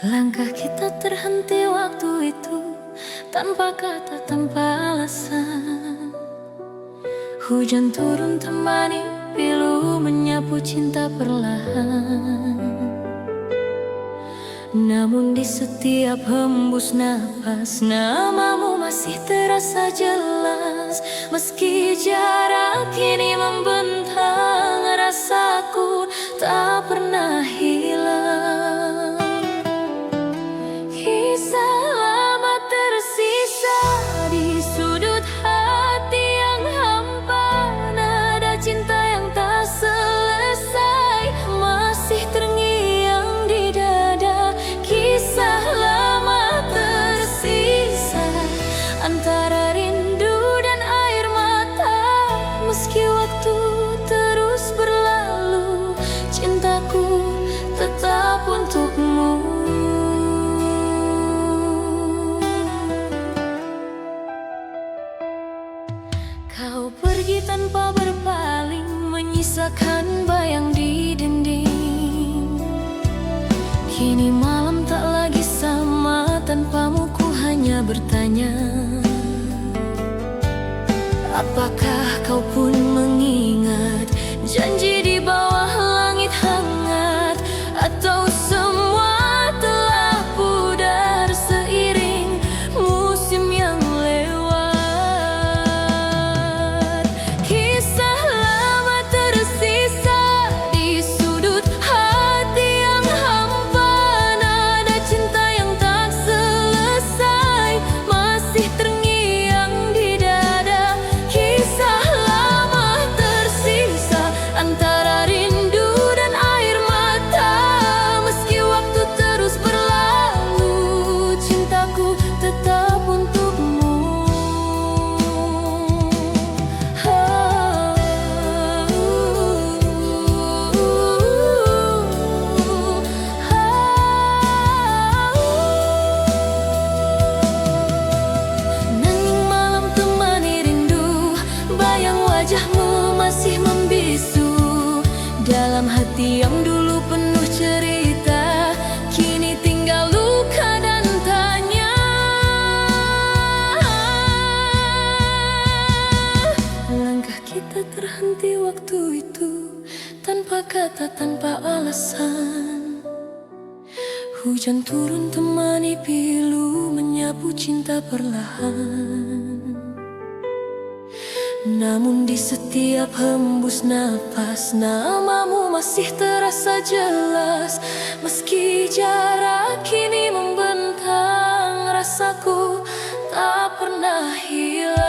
Langkah kita terhenti waktu itu, tanpa kata, tanpa alasan. Hujan turun temani pilu, menyapu cinta perlahan. Namun di setiap hembus napas, namamu masih terasa jelas. Meski jarak kini membentang, rasaku tak pernah hilang. Kisah lama tersisa di sudut hati yang hampa. Nada cinta yang tak selesai masih terngiang di dada. Kisah lama tersisa antara rindu dan air mata. Meski waktu terus berlalu, cintaku tetap untukmu. Kau pergi tanpa berpaling, menyisakan bayang di dinding. Kini malam tak lagi sama, tanpamu ku hanya bertanya, apakah kau pun mengingat janji di bawah langit hangat? Atau semua telah pudar seiring musim yang lewat? Kisah lama tersisa di sudut hati yang hampa. Nada cinta yang tak selesai masih terngiang di dada. Kisah lama tersisa antara rindu dan air mata. Meski waktu terus berlalu, cintaku tetap untukmu. Nanging malam temani rindu, bayang wajahmu masih membisu. Dalam hati yang dulu penuh cerita, kini tinggal luka dan tanya. Langkah kita terhenti waktu itu, tanpa kata, tanpa alasan. Hujan turun temani pilu, menyapu cinta perlahan. Namun di setiap hembus napas, namamu masih terasa jelas. Meski jarak kini membentang, rasaku tak pernah hilang.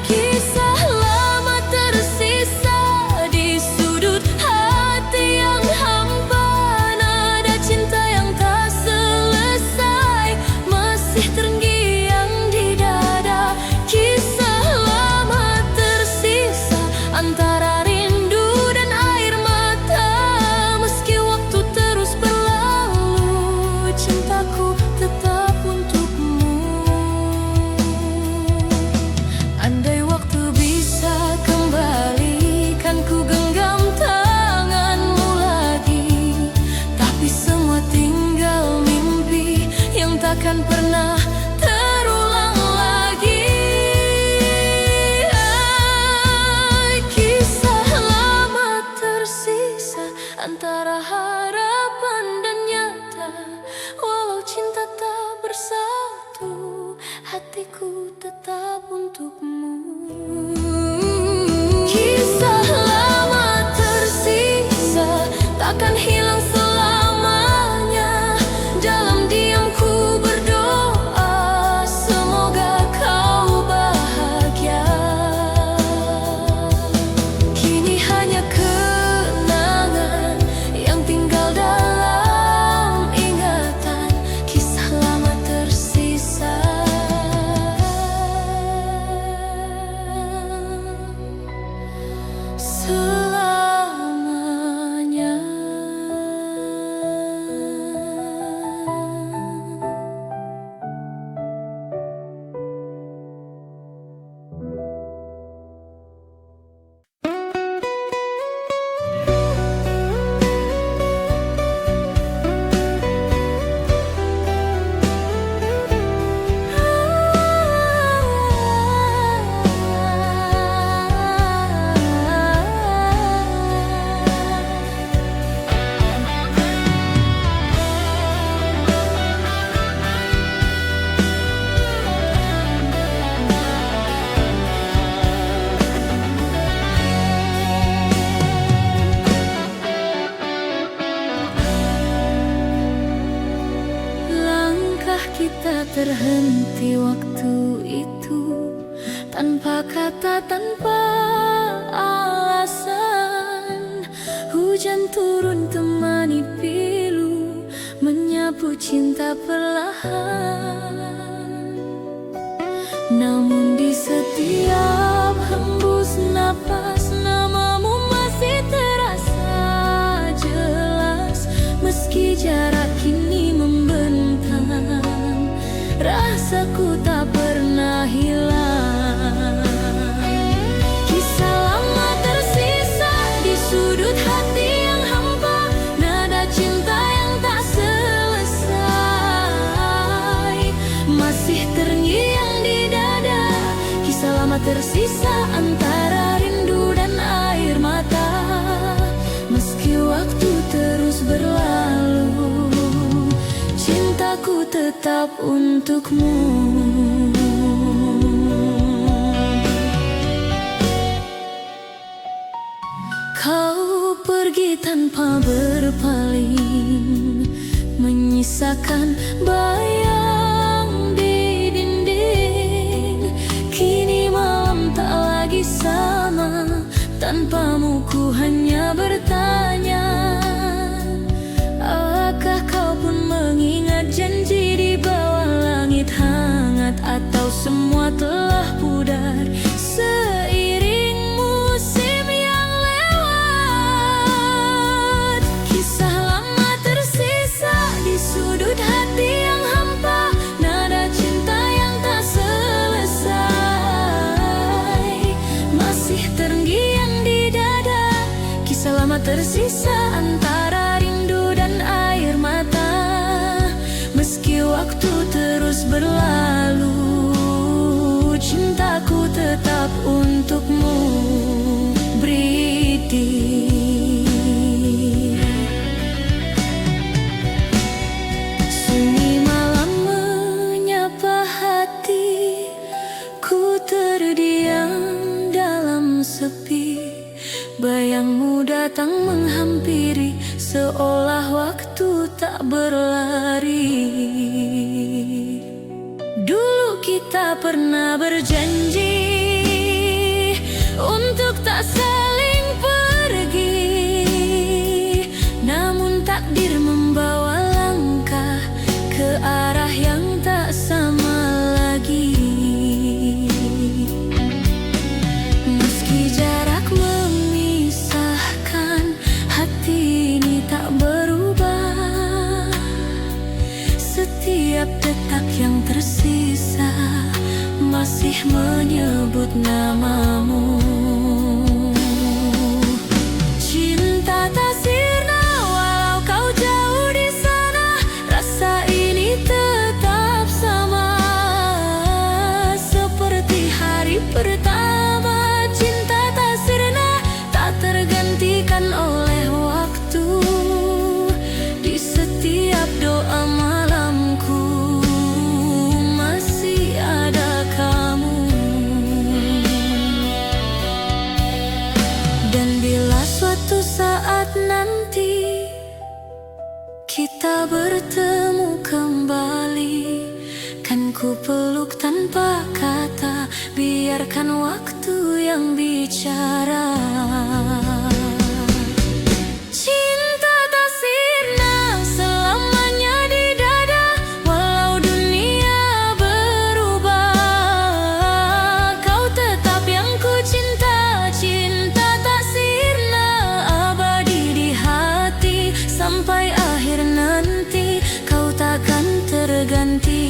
Kisah lama tersisa di sudut hati yang hampa. Nada cinta yang tak selesai masih terngiang di dada. Kisah lama tersisa antara rindu dan air mata. Meski waktu terus berlalu, cintaku tetap untukmu. Andai waktu bisa kembali, kan ku genggam tanganmu lagi. Tapi semua tinggal mimpi yang takkan pernah terulang lagi. Kisah lama tersisa antara harapan dan nyata. Walau cinta tak bersatu, hatiku tetap untukmu. Kisah lama tersisa takkan hilang selamanya. Dalam diamku berdoa, semoga kau bahagia. Kini hanya kenangan yang tinggal dalam ingatan. Kisah lama tersisa. Selama berhenti waktu itu, tanpa kata, tanpa alasan. Hujan turun temani pilu, menyapu cinta perlahan. Namun di setiap hembus napas, namamu masih terasa jelas. Meski jarak kini membentang, rasaku tak pernah hilang. Kisah lama tersisa di sudut hati yang hampa, nada cinta yang tak selesai masih terngiang di dada. Kisah lama tersisa antara rindu dan air mata. Meski waktu terus berlalu, cintaku tetap untukmu. Kau pergi tanpa berpaling, menyisakan bayang di dinding. Kini malam tak lagi sama, tanpamu ku hanya bertanya. Apakah kau pun mengingat janji di bawah langit hangat, atau semua telah pudar seiring musim yang lewat? Kisah lama tersisa di sudut hati yang hampa, nada cinta yang tak selesai masih terngiang di dada. Kisah lama tersisa antara rindu dan air mata. Meski waktu terus berlalu, cintaku tetap untukmu, Bridi. Sunyi malam menyapa hati, ku terdiam dalam sepi. Bayangmu datang menghampiri, seolah waktu tak berlari. Dulu kita pernah berjanji untuk tak saling pergi, namun takdir membawa langkah ke arah yang tak sama lagi. Meski jarak memisahkan, hati ini tak berubah. Setiap detak yang tersisa masih menyebut namamu. Cinta tak sirna walau kau jauh di sana, rasa ini tetap sama seperti hari pertama. Cinta tak sirna, tak tergantikan oleh waktu. Di setiap doa malamku masih ada kamu. Dan bila suatu saat nanti kita bertemu kembali, kan ku peluk tanpa kata, biarkan waktu yang bicara. Cinta tak sirna selamanya di dada, walau dunia berubah. Kau tetap yang ku cinta, cinta tak sirna abadi di hati. Sampai akhir nanti kau takkan terganti.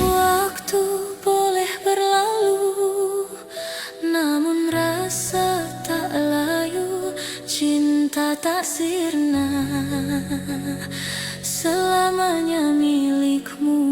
Waktu boleh berlalu, namun rasa tak layu. Cinta tak sirna selamanya milikmu.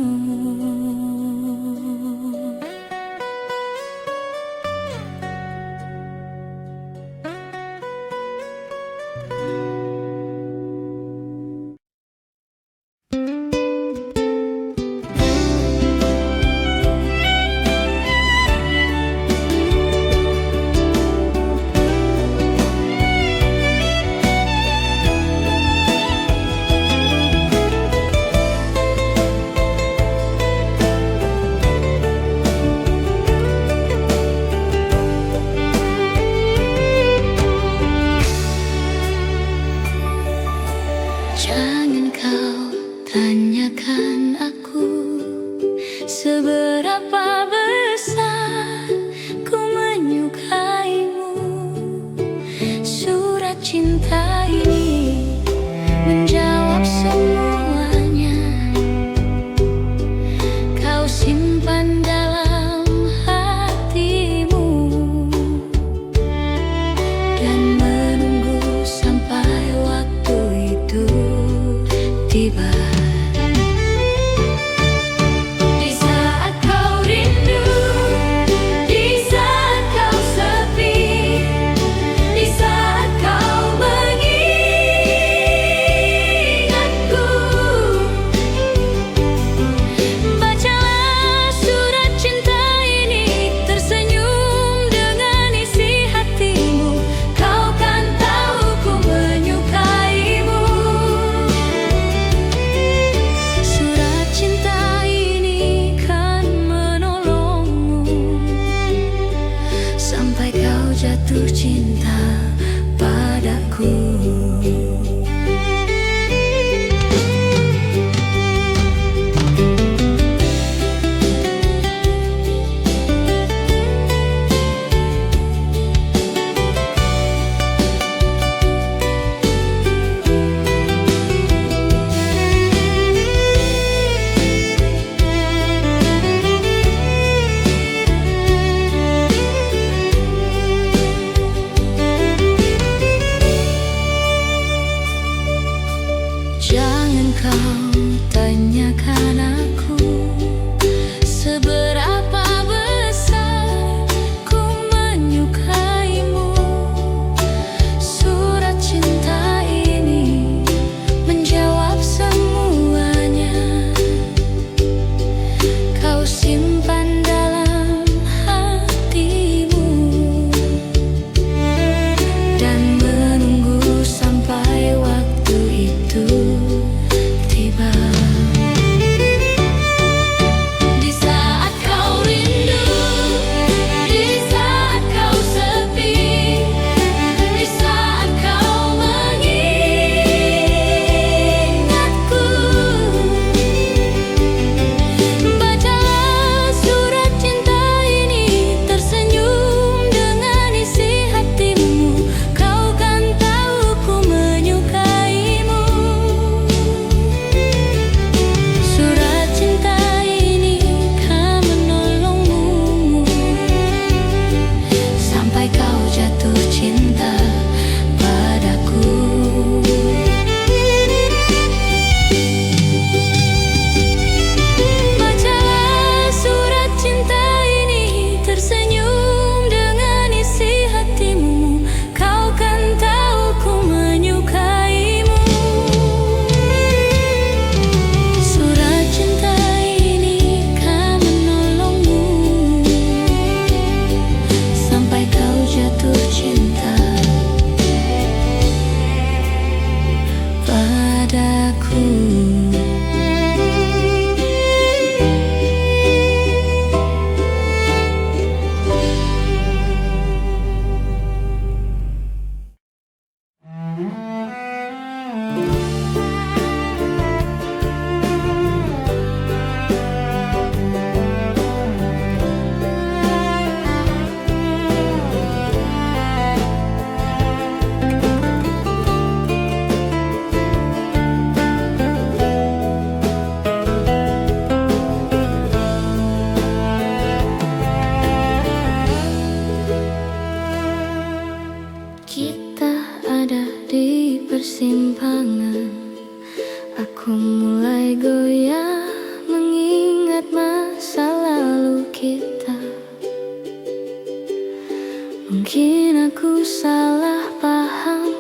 Mungkin aku salah paham,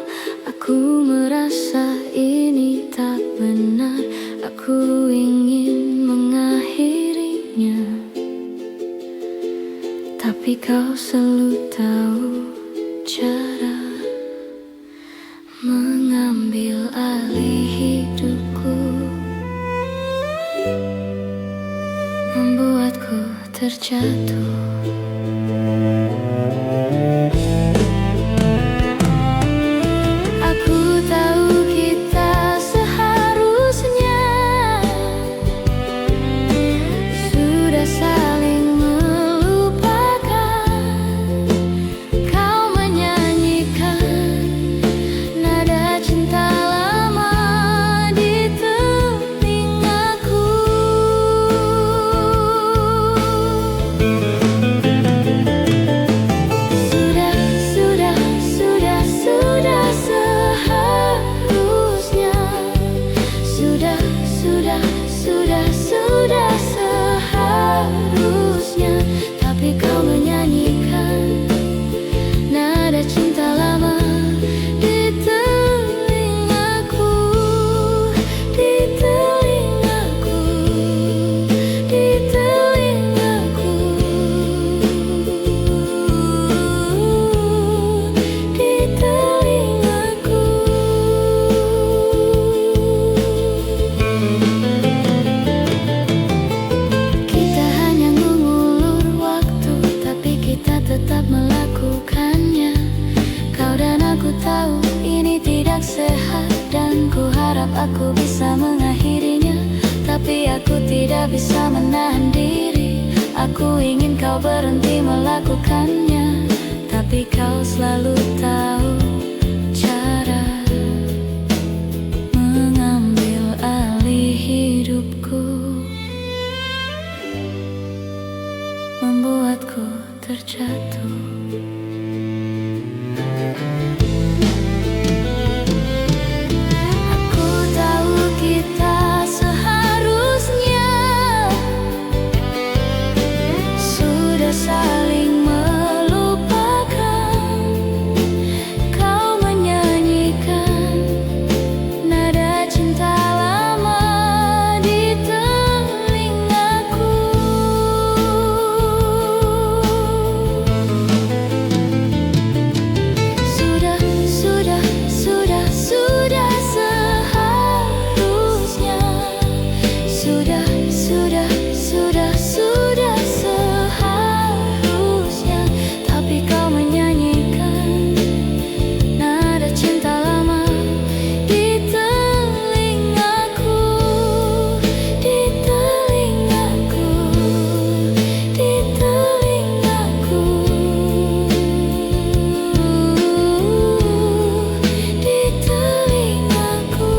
aku merasa ini tak benar. Aku ingin mengakhirinya, tapi kau selalu tahu cara mengambil alih hidupku, membuatku terjatuh. Sudah seharusnya, tapi kau menyanyikan nada cinta lama di telingaku, di telingaku, di telingaku, di telingaku. Tetap melakukannya. Kau dan aku tahu ini tidak sehat, dan ku harap aku bisa mengakhirinya. Tapi aku tidak bisa menahan diri. Aku ingin kau berhenti melakukannya, tapi kau selalu tahu cara mengambil alih hidupku, membuatku terjatuh. Aku tahu kita seharusnya sudah saling melupakan. Kau menyanyikan nada cinta lama di telingaku. Sudah seharusnya, tapi kau menyanyikan nada cinta lama di telingaku, di telingaku, di telingaku, di telingaku.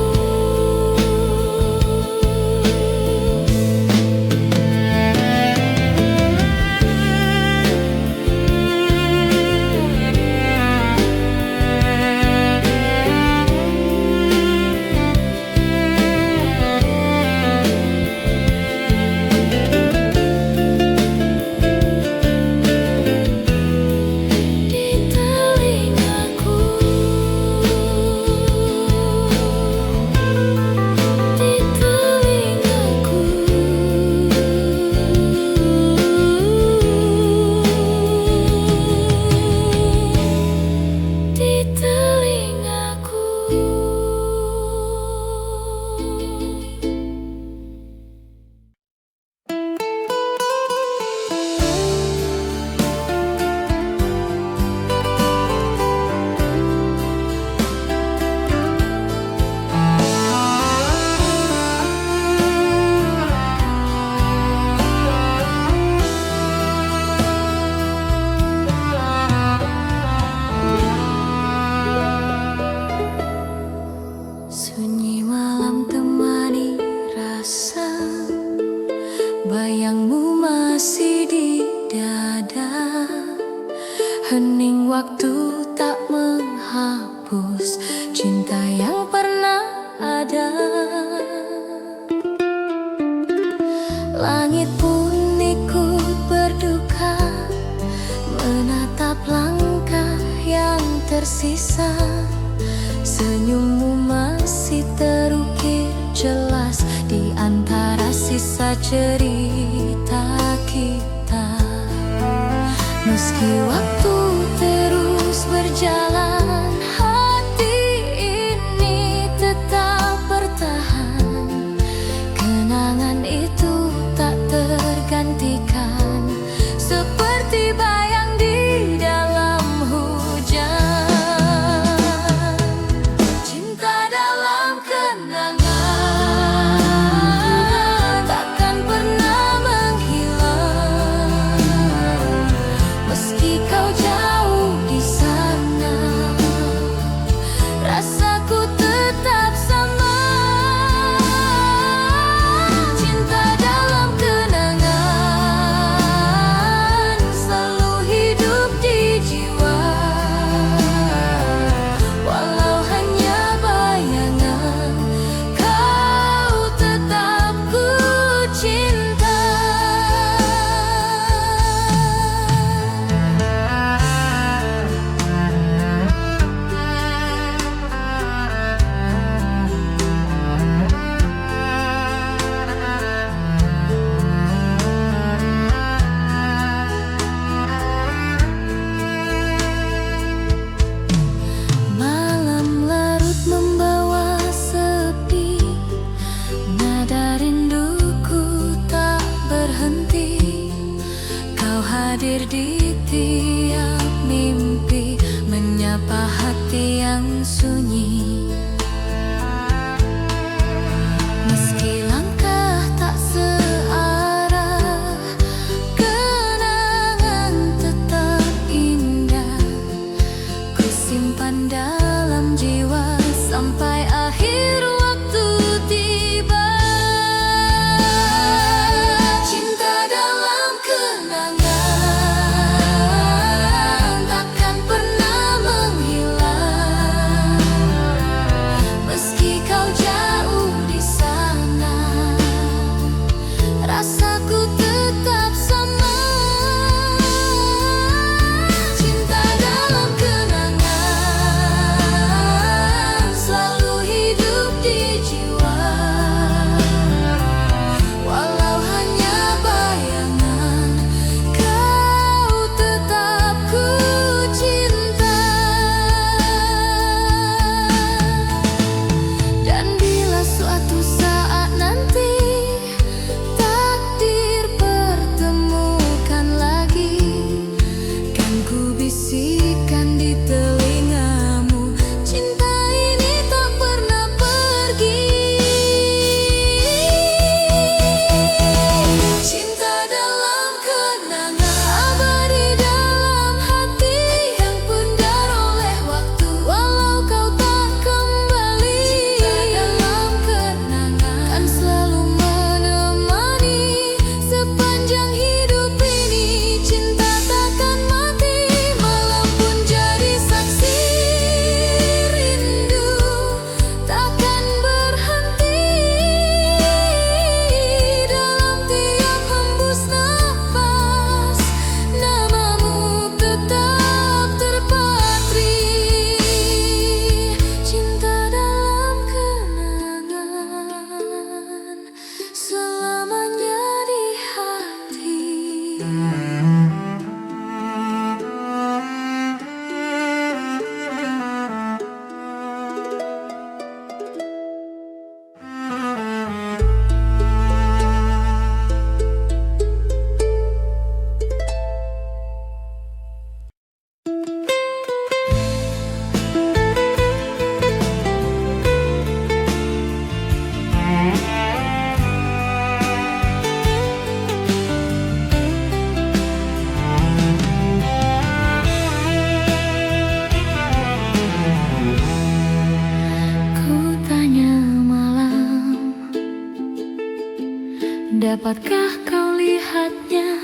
Bayangmu masih di dada, hening waktu tak menghapus cinta yang pernah ada. Langit pun ikut berduka menatap langkah tersisa. Senyummu masih terukir jelas di antara sisa cerita kita. Meski waktu terus berjalan, hati ini tetap bertahan. Kenangan itu tak tergantikan, seperti bayang di dalam hujan. Cinta dalam kenangan takkan pernah menghilang. Meski kau jauh di sana, rasaku tetap sama. Cinta dalam kenangan selalu hidup di jiwa. Walau hanya bayangan, kau tetap ku cinta. Malam larut membawa sepi, nada rinduku tak berhenti. Kau hadir di tiap mimpi, menyapa hati yang sunyi. Meski langkah tak searah, kenangan tetap indah. Ku simpan dalam jiwa sampai akhir waktu tiba. Cinta dalam kenangan takkan pernah menghilang. Meski kau jauh di sana, rasaku tetap sama. Cinta dalam kenangan selalu hidup di jiwa. Walau hanya bayangan, kau tetap ku cinta. Dan bila suatu saat nanti takdir pertemukan lagi, kan ku bisikan di telingamu, cinta ini tak pernah pergi. Cinta dalam kenangan abadi dalam hati, yang pudar oleh waktu walau kau tak kembali. Cinta dalam kenangan kan selalu menemani sepanjang hidup ini. Cinta takkan mati, malam pun jadi saksi. Rindu takkan berhenti dalam tiap hembus nafas. Namamu tetap terpatri. Cinta dalam kenangan selamanya di hati. Ku tanya malam, dapatkah kau lihatnya?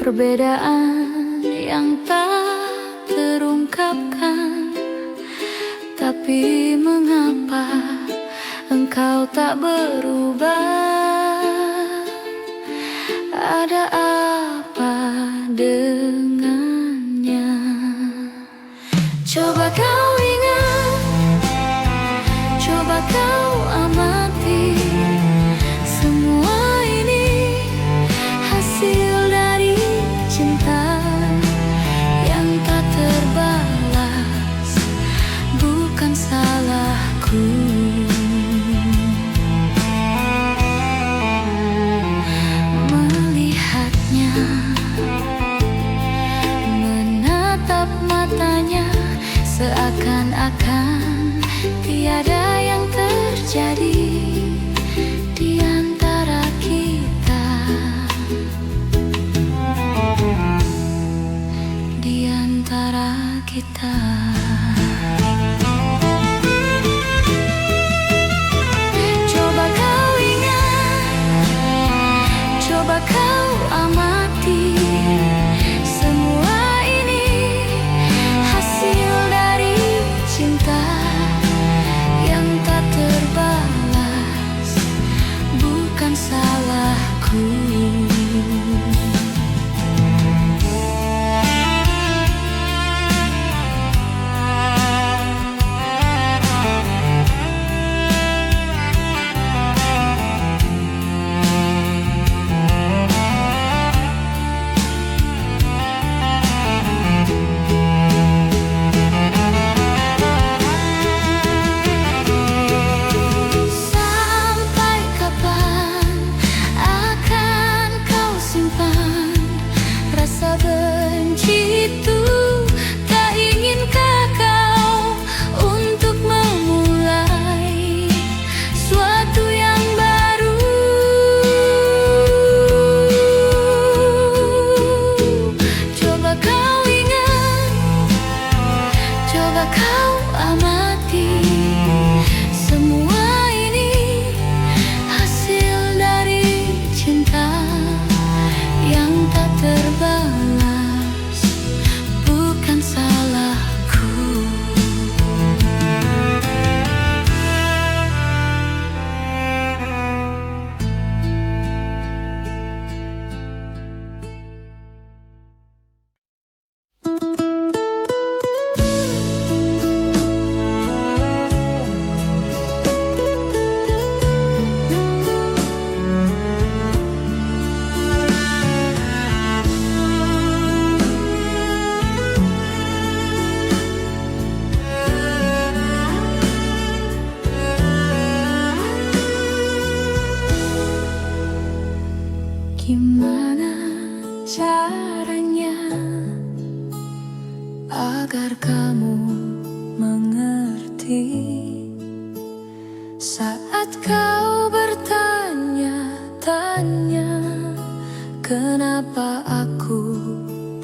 Perbedaan yang tak terungkapkan. Tapi mengapa engkau tak berubah? Ada apa dengannya? Coba Seakan-akan tiada yang terjadi di antara kita, di antara kita. Coba kau ingat, coba kau amati, semua ini hasil dari cinta yang tak terbalas, bukan salahku. Gimana caranya agar kamu mengerti saat kau bertanya-tanya kenapa aku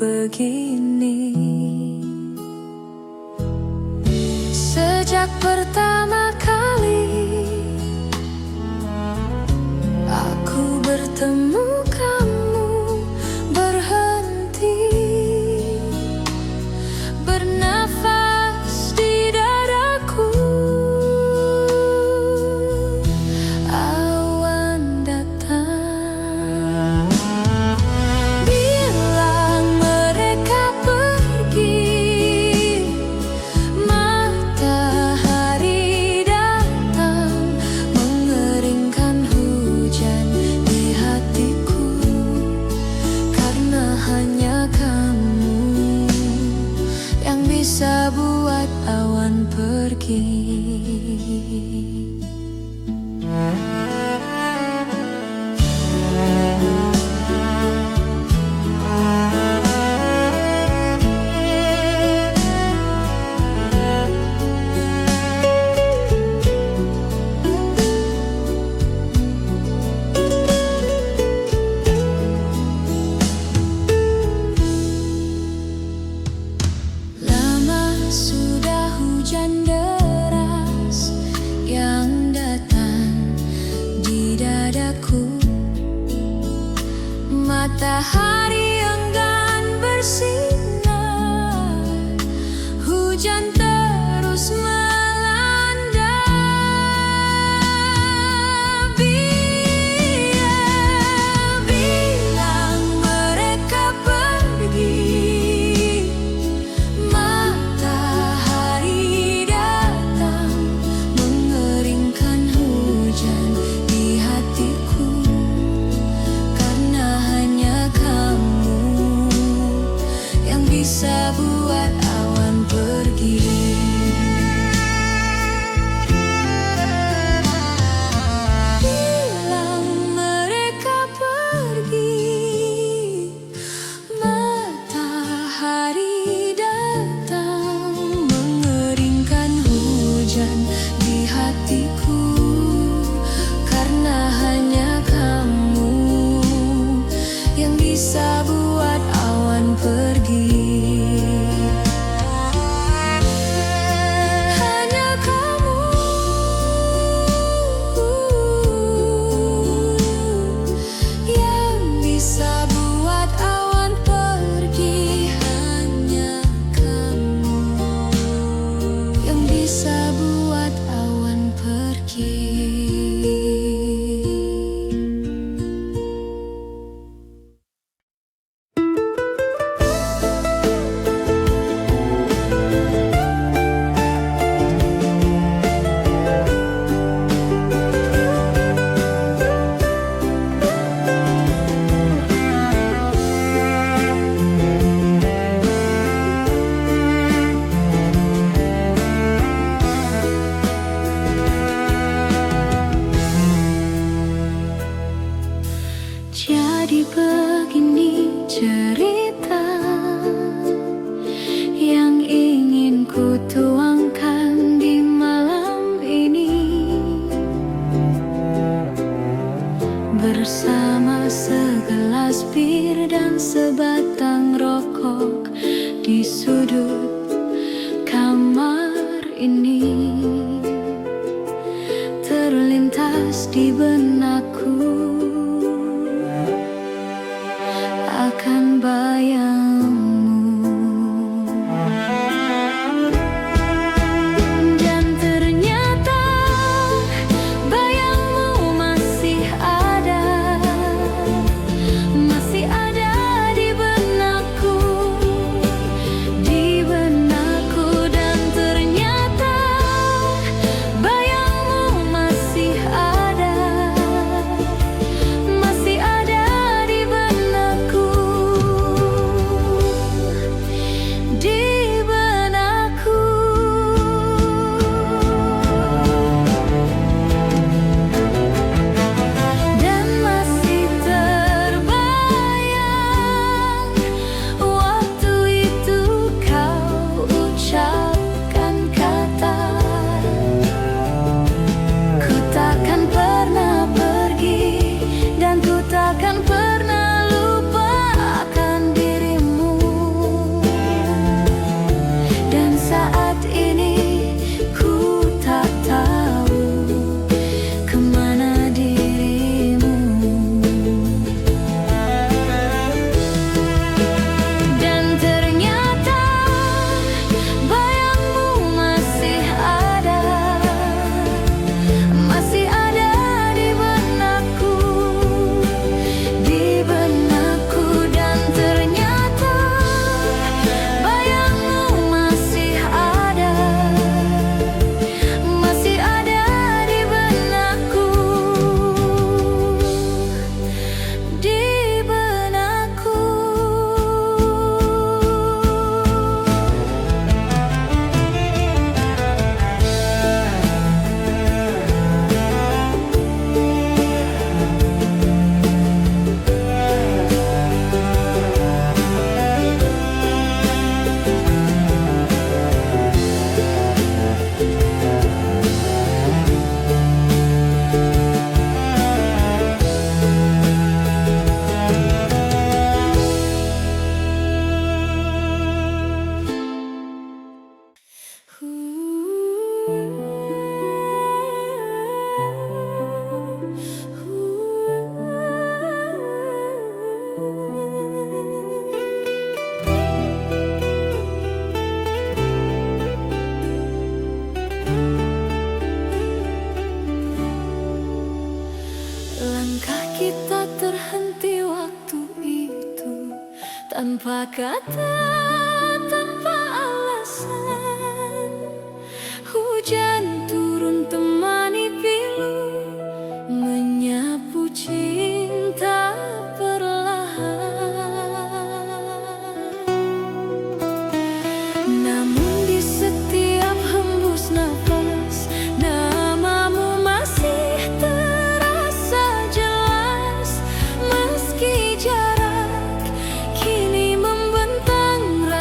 begini? Sejak pertama kali aku bertemu kamu, berhenti bernafas di dadaku. Awan datang, bilang mereka pergi. Matahari datang, mengeringkan hujan di hatiku. Karena hanya kamu yang bisa buat awan pergi. Lama sudah hujan deras yang datang di dadaku. Matahari enggan bersinar, hujan terus melanda. Bilang mereka pergi. Matahari datang, mengeringkan hujan di hatiku. Karena hanya kamu yang bisa buat awan pergi. Bilang mereka pergi. Matahari datang, mengeringkan bongkok di sudut kamar ini. Terlintas di benakku akan bayangmu. Dan ternyata bayangmu masih ada di benakku, Dan ternyata bayangmu masih ada di benakku, Dan masih terbayang waktu itu kau ucapkan kata, ku takkan pernah pergi dan ku takkan pernah lupakan dirimu. Dan saat ini ku tak tahu kemana dirimu. Dan ternyata bayangmu masih ada di benakku, Dan ternyata bayangmu masih ada di benakku, Langkah kita terhenti waktu itu, tanpa kata, tanpa alasan. Hujan turun temani pilu, menyapu cinta perlahan. Namun di setiap hembus nafas, namamu masih terasa jelas. Meski jarak kini membentang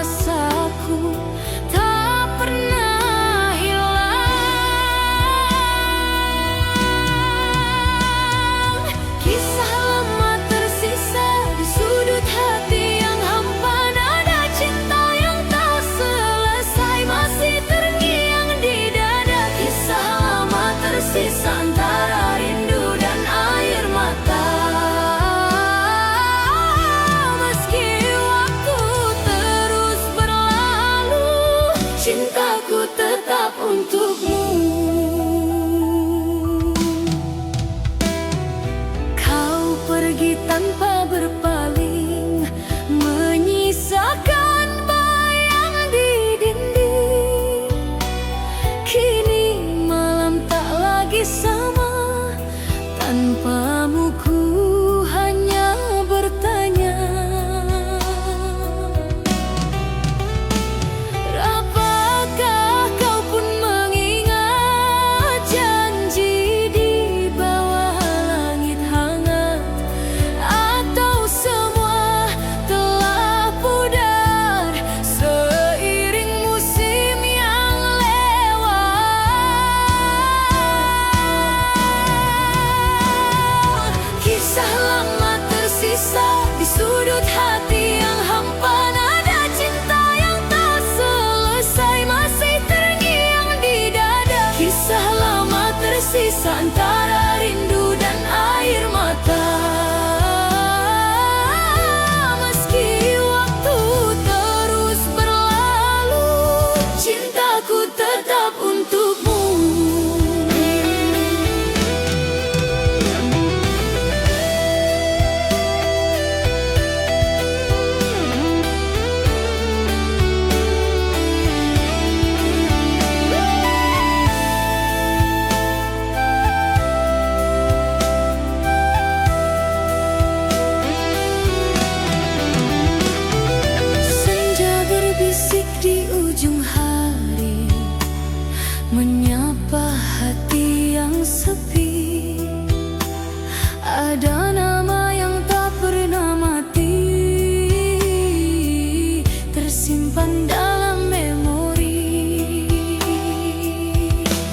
simpan dalam memori.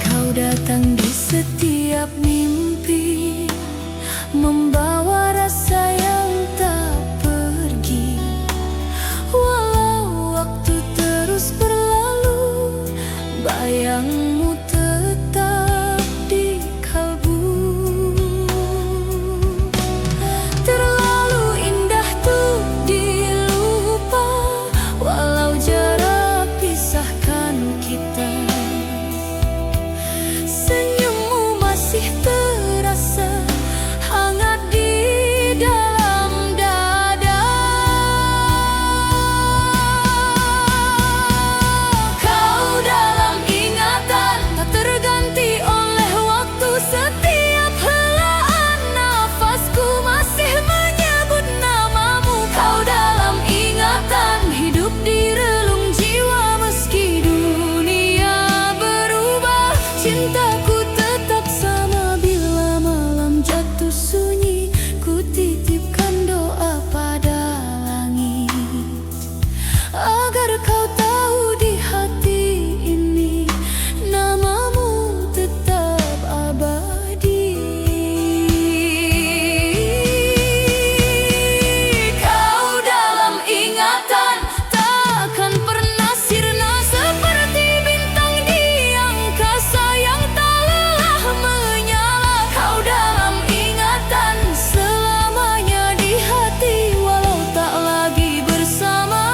Kau datang di setiap mimpi, membawa rasa yang tak pergi. Walau waktu terus berlalu, bayangmu tetap di kalbu. Terlalu indah tuh dilupa, walau jarak pisahkan kita. Senyummu masih terasa hangat di dalam dada. Kau dalam ingatan, tak terganti oleh waktu. Setiap helaan nafasku masih menyebut namamu. Kau dalam ingatan, hidup di relung jiwa. Meski dunia berubah, cintaku tetap sama. Bila malam jatuh sunyi, ku titipkan doa pada langit, agar kau tahu di hati ini namamu tetap abadi. Kau dalam ingatan, takkan pernah sirna. Seperti bintang di angkasa yang tak lelah menyala. Kau dalam ingatan, selamanya di hati. Walau tak lagi bersama,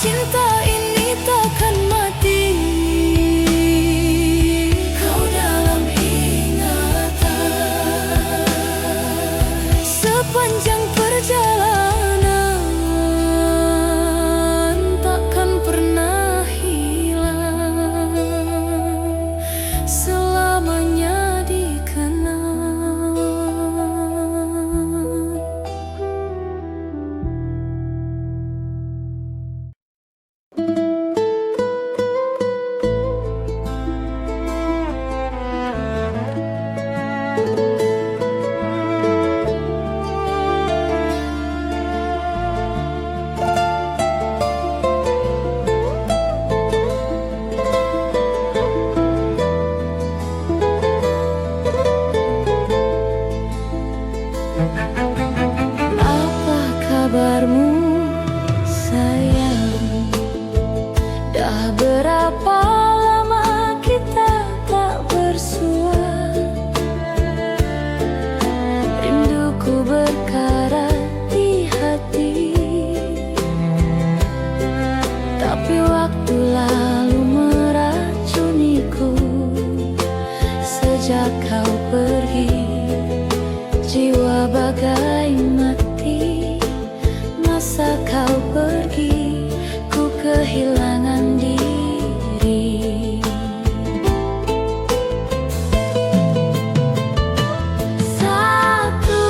cinta ini takkan mati. Kau dalam ingatan, sepanjang perjalanan takkan pernah hilang, selamanya dikenang. Apa kabarmu sayang? Dah berapa lama kita tak bersua? Rinduku berkarat di hati, tapi waktu lalu meracuniku. Sejak kau pergi, jiwa bagai mati. Masa kau pergi, ku kehilangan diri. Satu,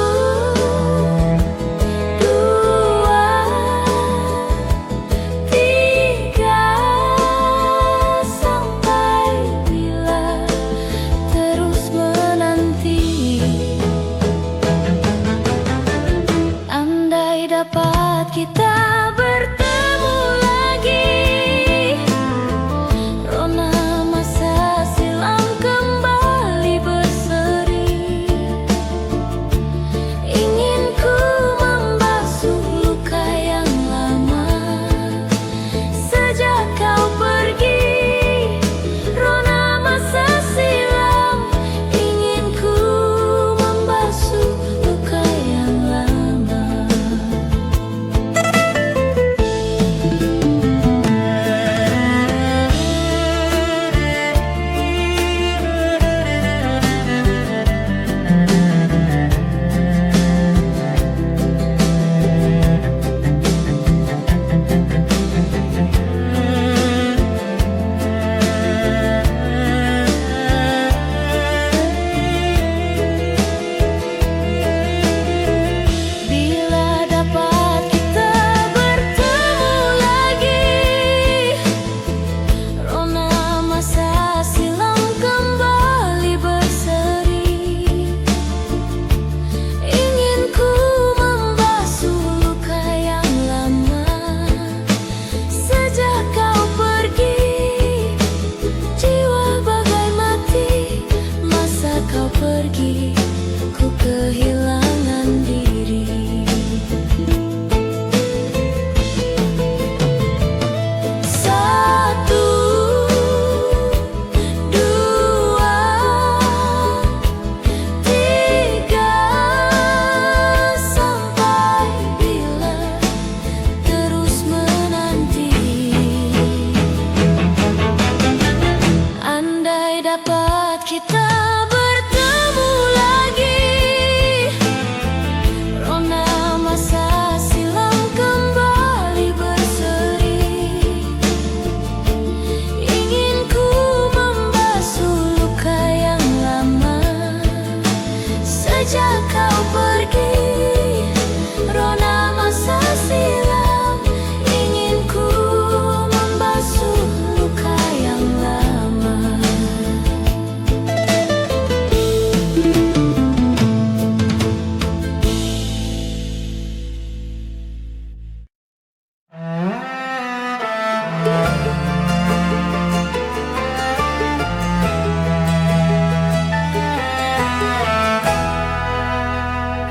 dua, tiga, sampai bila terus menanti. Andai dapat kita bertemu lagi,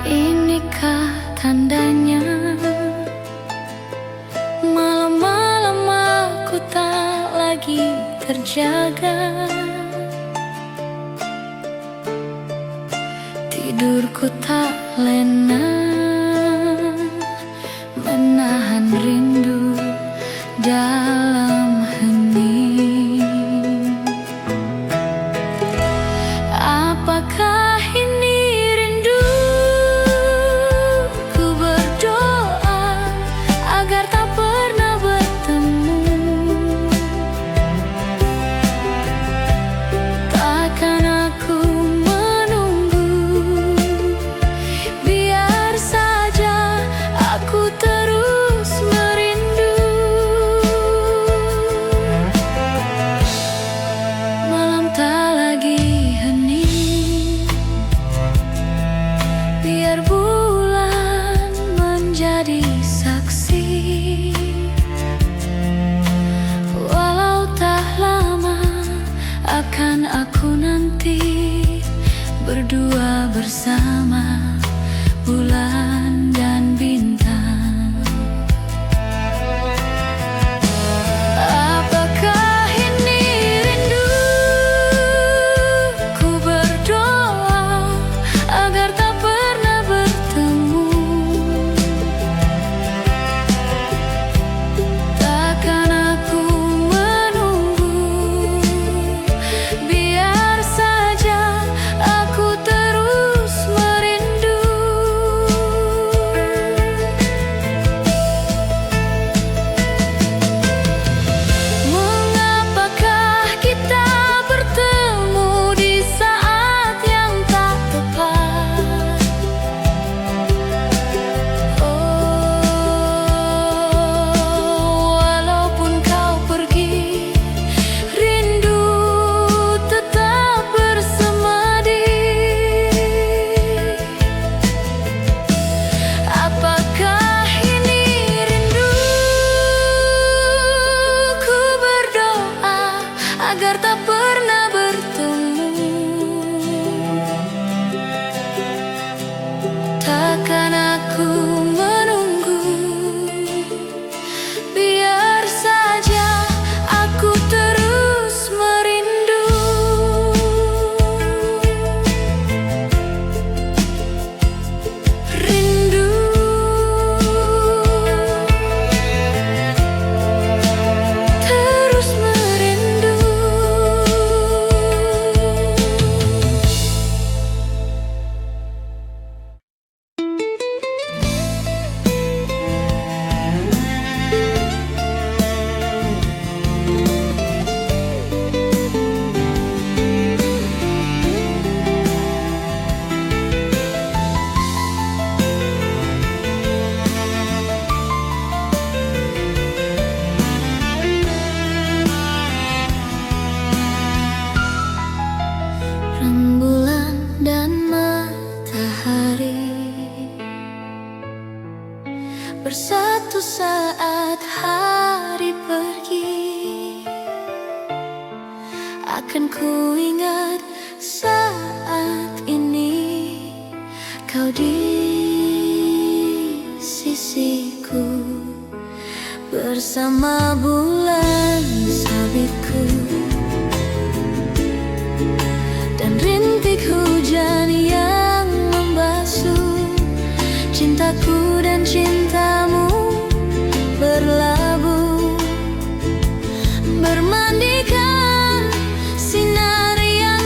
Inikah tandanya malam-malam aku tak lagi terjaga, tidurku tak lena, menahan rindu dalam hening. Apakah ini rindu? Ku berdoa agar tak pernah bertemu. Takkan aku menunggu, biar saja aku terus merindu. Malam tak lagi hening, biar bulan menjadi saksi. Walau tak lama akan aku nanti berdua bersama bulan dan bintang. Apakah ini rindu? Ku berdoa agar tak pernah bertemu. Takkan aku menunggu, biar saja aku terus merindu. Mengapakah kita bertemu di saat yang tak tepat? Oh, walaupun kau pergi, rindu tetap bersemadi. Apakah ini rindu? Ku berdoa agar tak pernah bertemu. Takkan aku menunggu, biar saja aku terus merindu. Rindu terus merindu. Rembulan dan matahari bersatu saat hari pergi. Akan ku ingat saat ini kau di sisiku, bersama bulan sabitku dan rintik hujan yang membasuh cintaku dan cintamu, berlabuh bermandikan sinar yang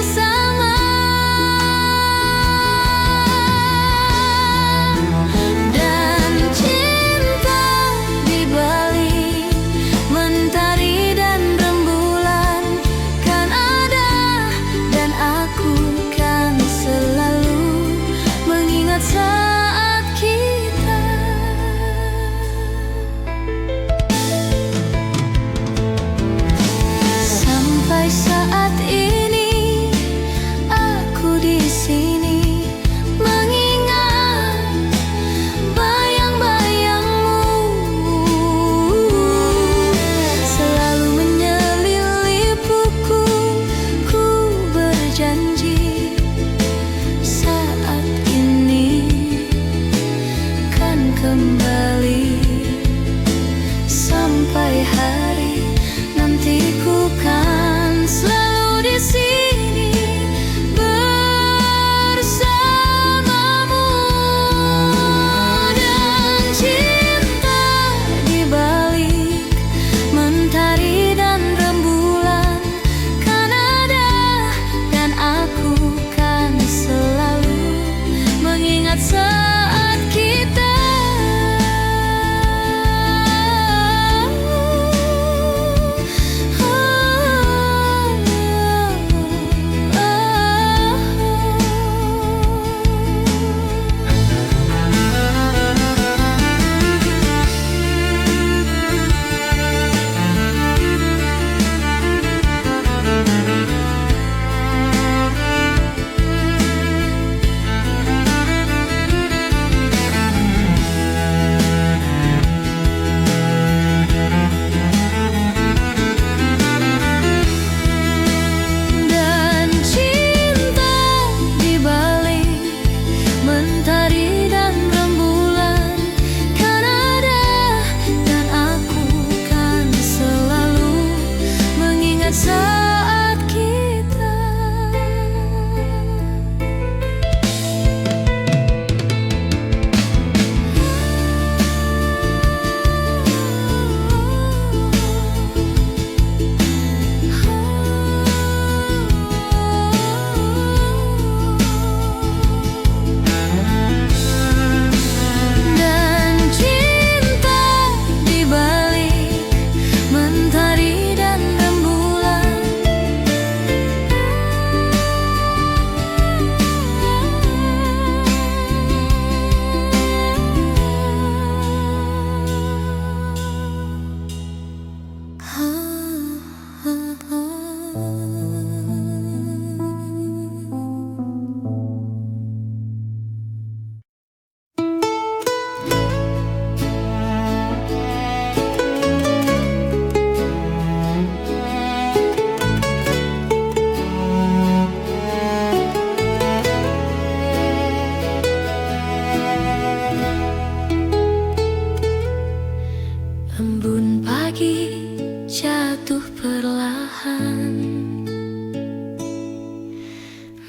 jatuh perlahan,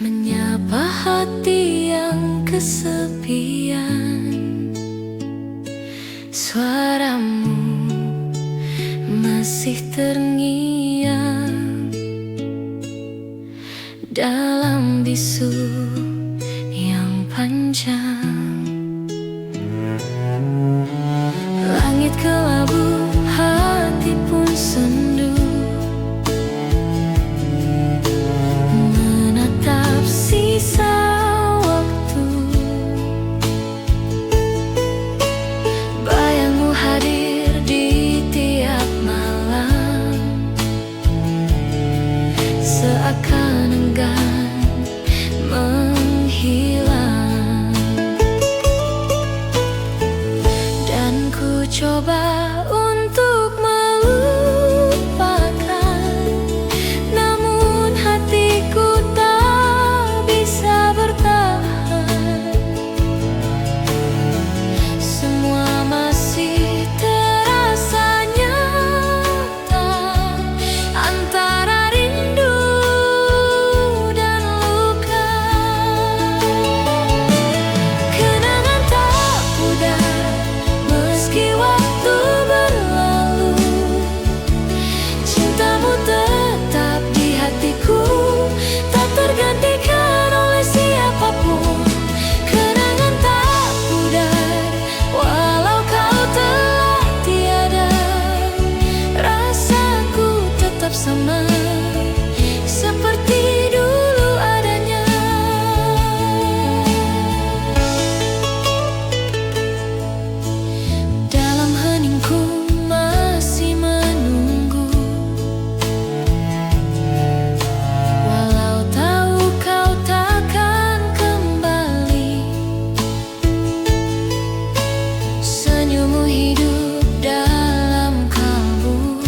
menyapa hati yang kesepian. Suaramu masih terngiang dalam bisu yang panjang. Langit kelabu, hati pun sendu, menatap sisa waktu. Bayangmu hadir di tiap malam, seakan enggan menghilang. Dan ku coba untuk melupakan, namun hatiku tak bisa bertahan. Semua masih terasa nyata, antara rindu dan luka. Kenangan tak pudar meski waktu berlalu, cintamu tetap di hatiku, tak tergantikan oleh siapapun. Kenangan tak pudar walau kau telah tiada, rasaku tetap sama seperti dulu adanya. Dalam heningku masih menunggu, walau tahu kau takkan kembali. Senyummu hidup dalam kalbu,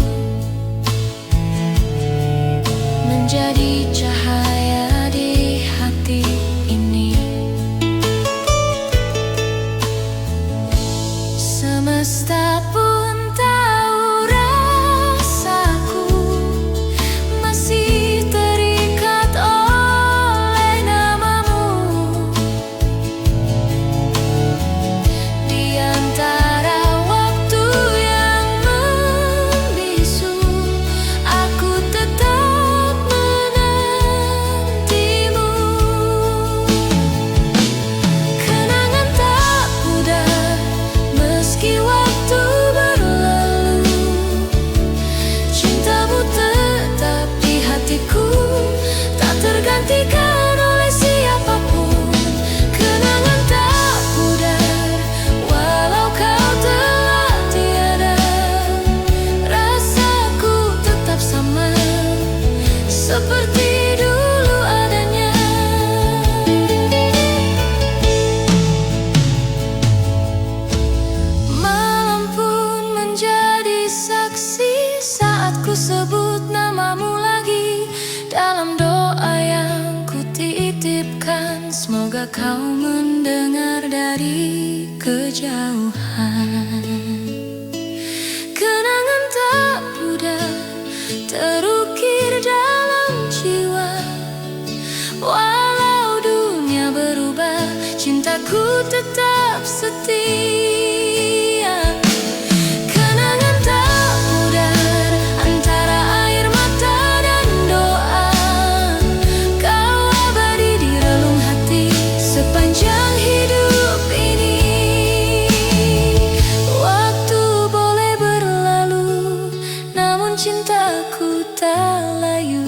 menjadi cahaya di hati ini. Semesta pun tahu rasaku masih terikat oleh namamu. Di antara waktu yang membisu, aku tetap menantimu. Kenangan tak pudar meski waktu berlalu, cintamu tetap di hatiku, tak tergantikan oleh siapapun. Kenangan tak pudar walau kau telah tiada, rasaku tetap sama seperti dulu adanya. Malam pun menjadi saksi saat ku sebut namamu lagi. Dalam doa yang ku titipkan, semoga kau mendengar dari kejauhan. Kenangan tak pudar terukir dalam jiwa, walau dunia berubah, cintaku tetap setia. Kenangan tak pudar antara air mata dan doa, kau abadi di relung hati sepanjang hidup ini. Waktu boleh berlalu, namun cintaku tak layu.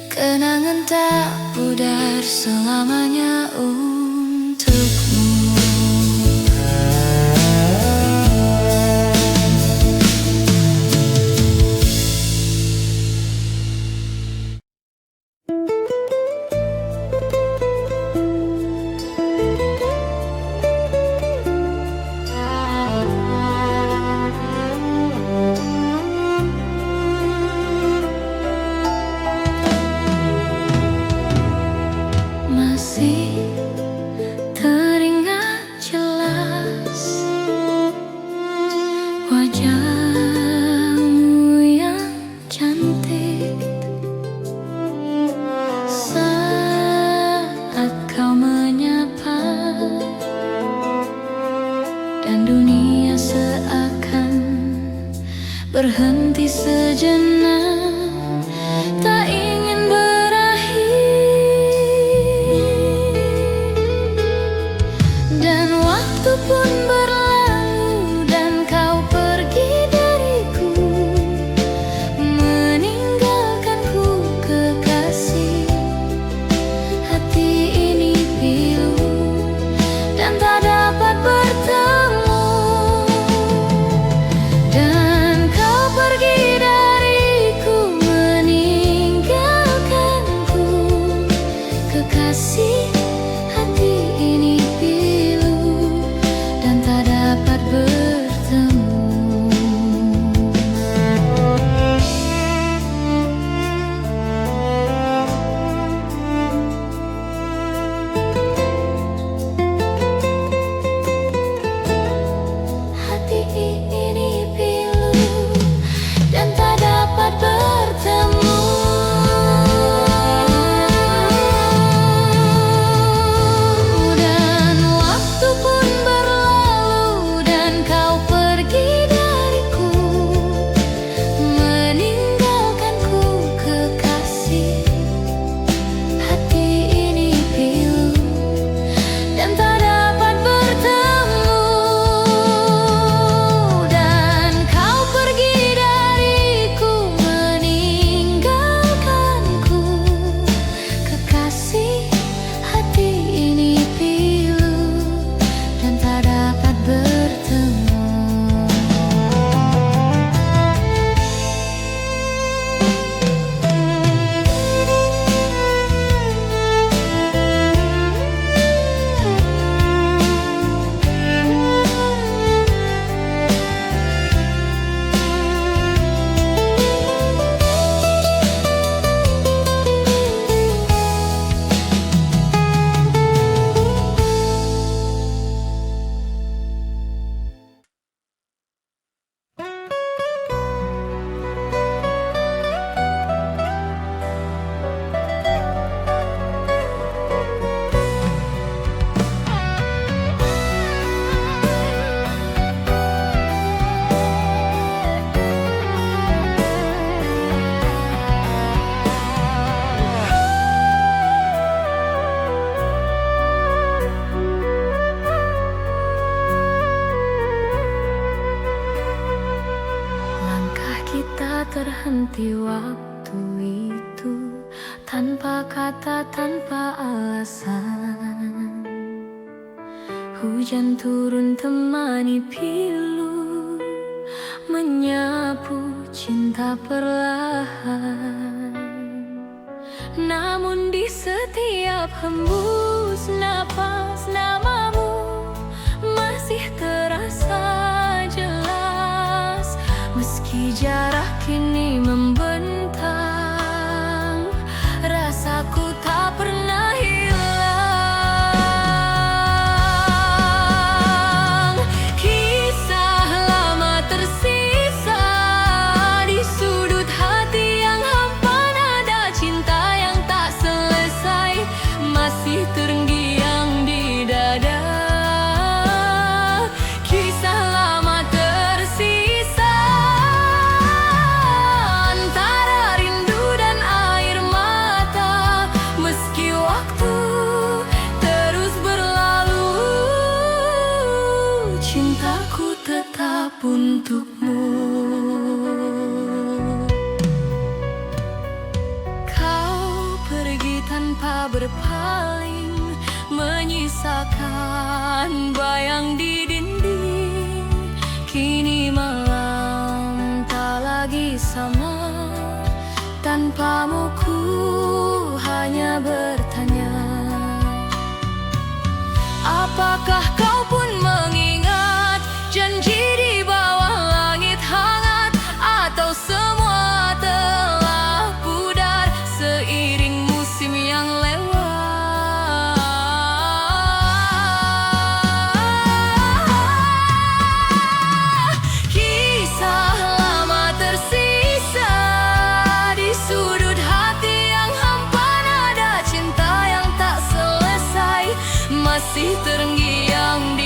Kenangan tak pudar selamanya untukmu. Masih berhenti sejenak, tak ingin berakhir. Dan waktu pun berlalu dan kau pergi dariku, meninggalkanku kekasih. Hati ini pilu dan tak dapat bertemu. Dan kau pergi dariku, meninggalkanku kekasih. Hati ini pilu dan tak dapat bertemu. Hati ini pilu dan tak dapat bertemu. Dan waktu pun berlalu dan kau pergi dariku, meninggalkanku kekasih. Hati ini pilu dan tak dapat bertemu. Dan kau pergi dariku, meninggalkanku kekasih. Hati ini pilu dan tak dapat bertemu. Langkah kita terhenti waktu itu, tanpa kata, tanpa alasan. Hujan turun temani pilu, menyapu cinta perlahan. Namun di setiap hembus napas, namamu masih terasa jelas. Meski jarak kini membentang, rasaku tak pernah hilang. Kisah lama tersisa di sudut hati yang hampa, nada cinta yang tak selesai masih terngiang di dada. Kisah lama tersisa antara rindu dan air mata. Meski waktu terus berlalu, cintaku tetap untukmu. Kau pergi tanpa berpaling, menyisakan bayang di dinding. Kini malam tak lagi sama, tanpamu ku hanya bertanya, apakah kau pun mengingat janji di bawah langit hangat? Atau semua telah pudar seiring musim yang lewat? Kisah lama tersisa di sudut hati yang hampa, nada cinta yang tak selesai masih terngiang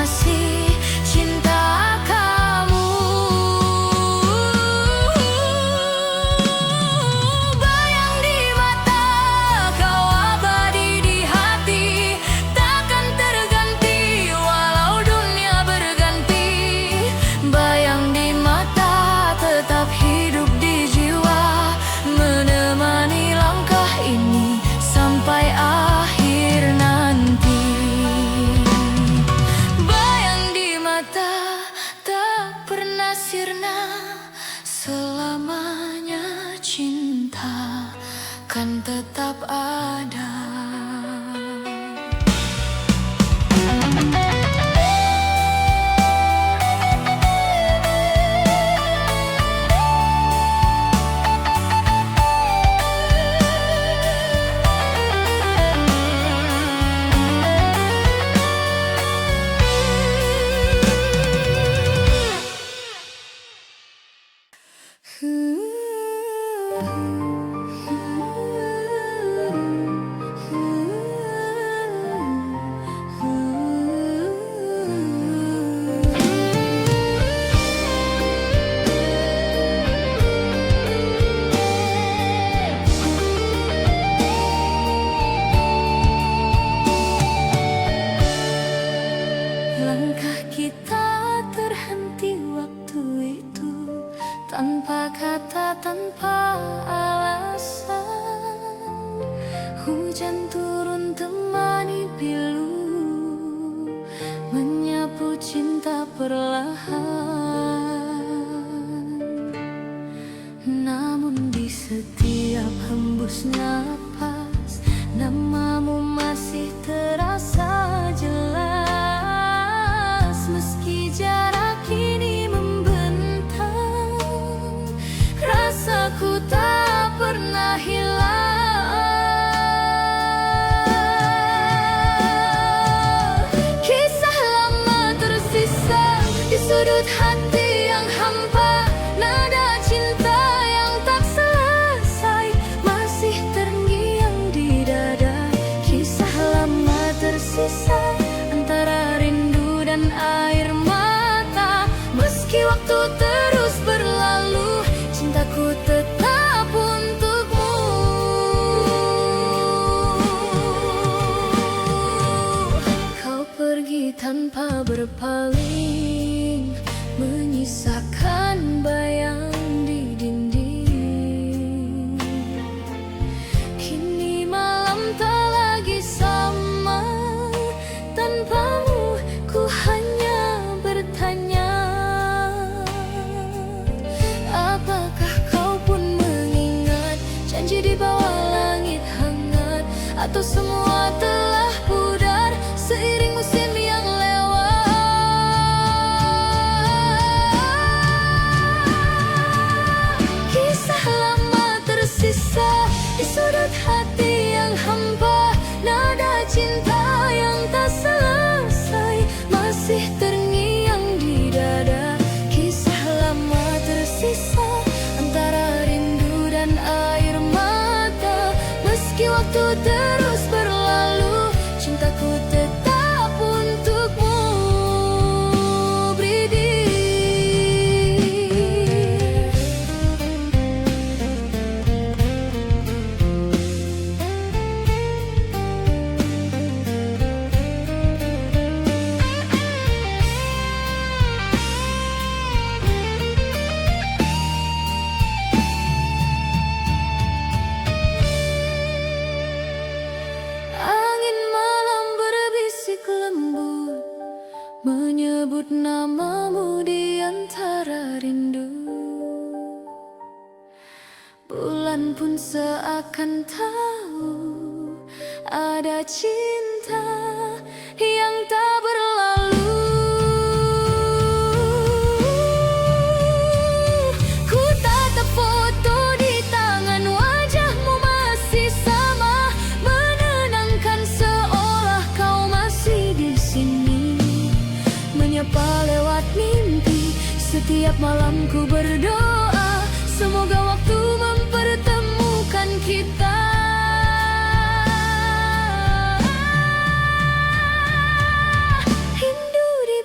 masih cinta kamu. Bayang di mata kau abadi di hati, takkan terganti walau dunia berganti. Bayang di mata tetap hidup di jiwa, menemani langkah ini sampai akhir nanti. Bayang di mata tak pernah sirna, selamanya cinta kan tetap ada. Langkah kita terhenti waktu itu, tanpa kata, tanpa alasan. Hujan turun temani pilu, menyapu cinta perlahan. Namun di setiap hembus napas, namamu masih terasa jelas. Meski jarak kini membentang, rasaku tak pernah hilang. Kisah lama tersisa di sudut hati yang hampa, nada cinta yang tak selesai masih terngiang di dada. Kisah lama tersisa antara rindu dan air mata. Meski waktu terus berlalu, cintaku tetap untukmu. Kau pergi tanpa berpaling, menyisakan bayang di dinding. Kini malam tak lagi sama, tanpamu ku hanya bertanya, apakah kau pun mengingat janji di bawah langit hangat, atau semua telah pudar seiring musim yang lewat. Kisah lama tersisa di sudut hati yang hampa, nada cinta yang tak selesai masih terngiang di dada. Kisah lama tersisa antara rindu dan air mata. Meski waktu terus berlalu, cintaku tetap untukmu, Bridi. Angin malam berbisik lembut, menyebut namamu di antara rindu. Bulan pun seakan tahu ada cinta yang tak berlalu. Ku tatap foto di tangan, wajahmu masih sama, menenangkan seolah kau masih di sini. Menyapa lewat mimpi, setiap malam ku berdoa, semoga waktu mempertemukan kita. Rindu di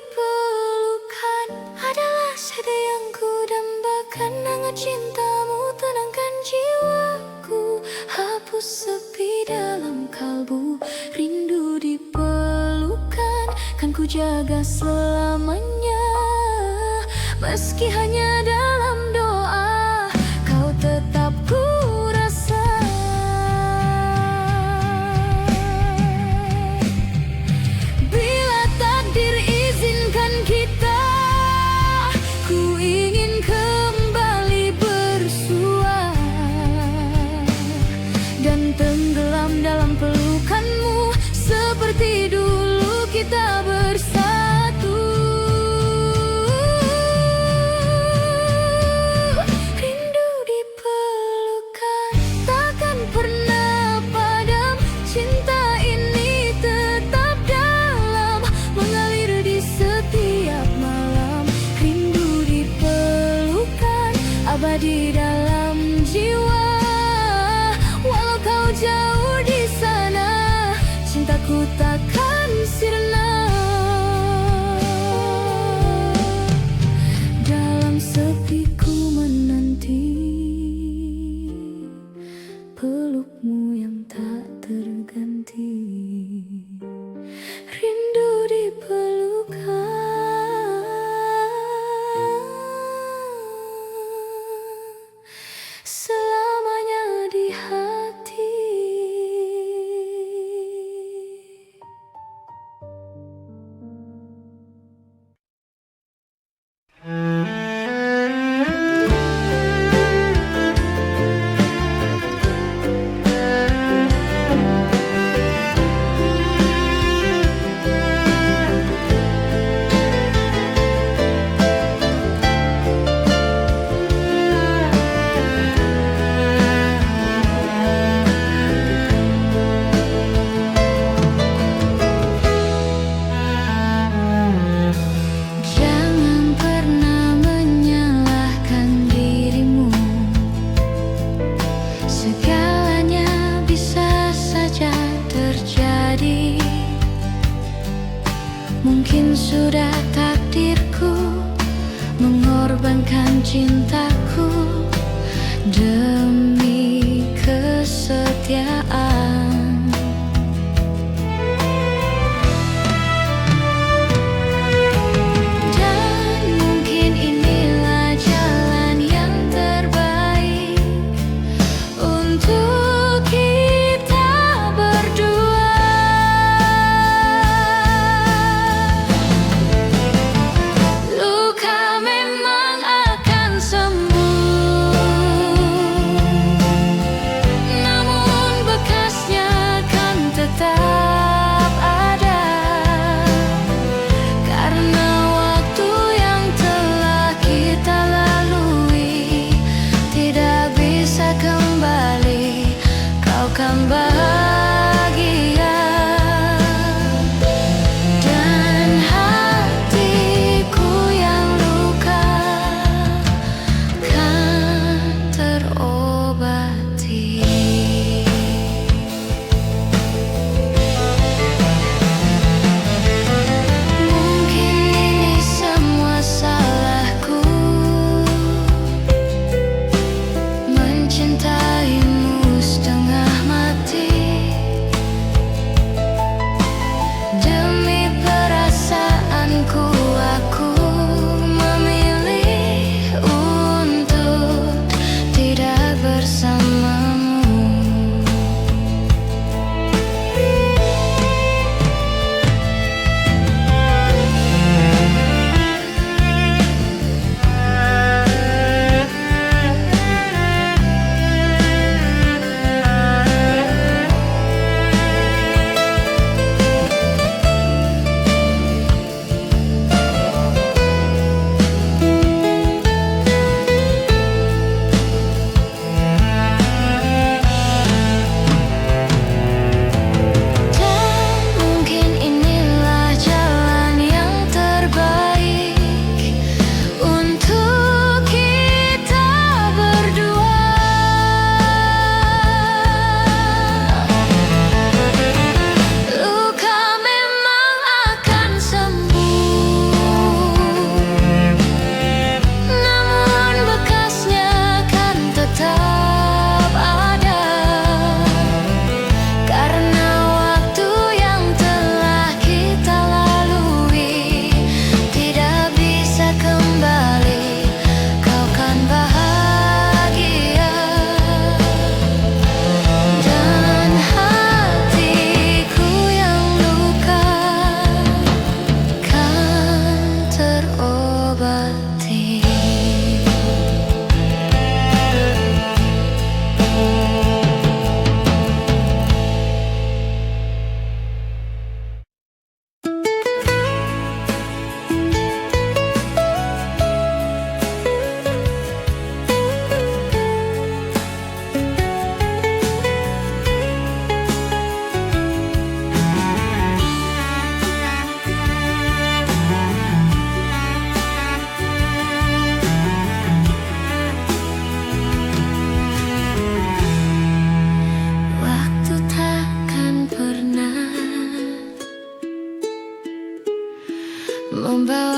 jaga selamanya. Meski hanya dalam doa, kau tetap ku rasa. Bila takdir izinkan kita, ku ingin kembali bersua dan tenggelam dalam pelukanmu seperti dulu kita bersatu.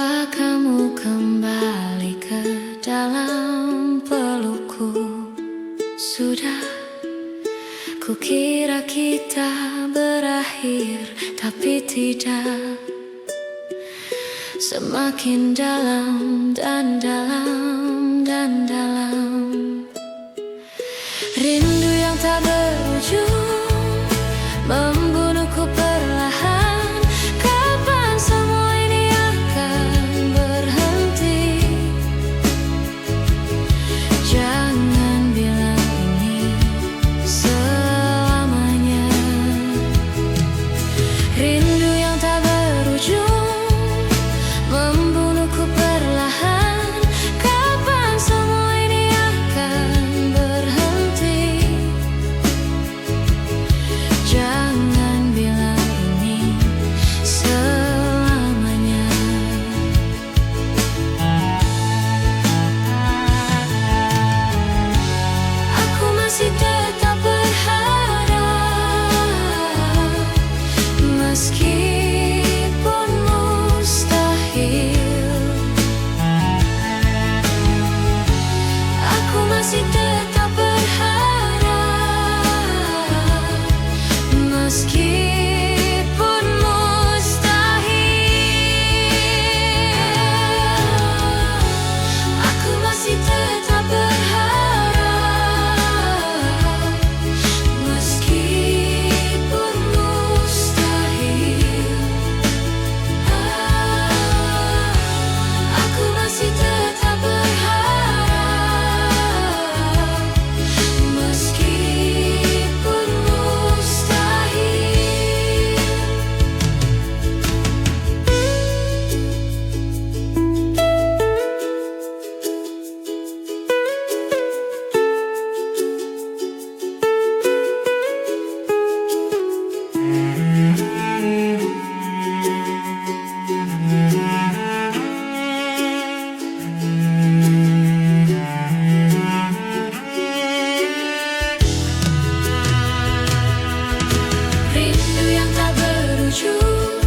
Coba kamu kembali ke dalam pelukku. Sudah kukira kita berakhir, tapi tidak. Semakin dalam dan dalam dan dalam, rindu yang tak berujung membunuhku perlahan. Kapan semua ini akan berhenti? Jangan bilang ini selamanya. Rindu yang tak berujung membunuhku perlahan. Kapan semua ini akan berhenti? Jangan bilang ini selamanya. Aku masih tetap berharap, meskipun mustahil. Aku masih tetap berharap, meskipun mustahil. Aku masih tetap berharap, meskipun mustahil. Aku masih tetap berharap, meskipun mustahil. Rindu yang tak berujung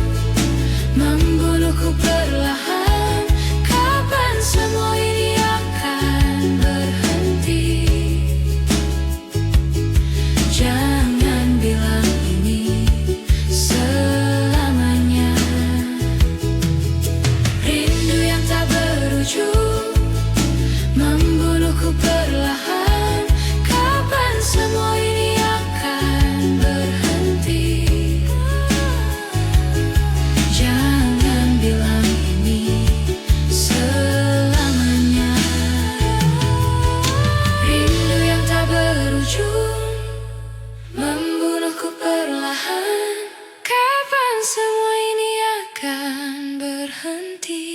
membunuhku perlahan. Kapan semua ini akan berhenti? Jangan bilang ini selamanya. Rindu yang tak berujung membunuhku perlahan. Kapan semua ini akan berhenti? Jangan bilang ini selamanya. Rindu yang tak berujung membunuhku perlahan. Kapan semua ini akan berhenti?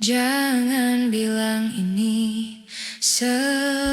Jangan bilang ini selamanya.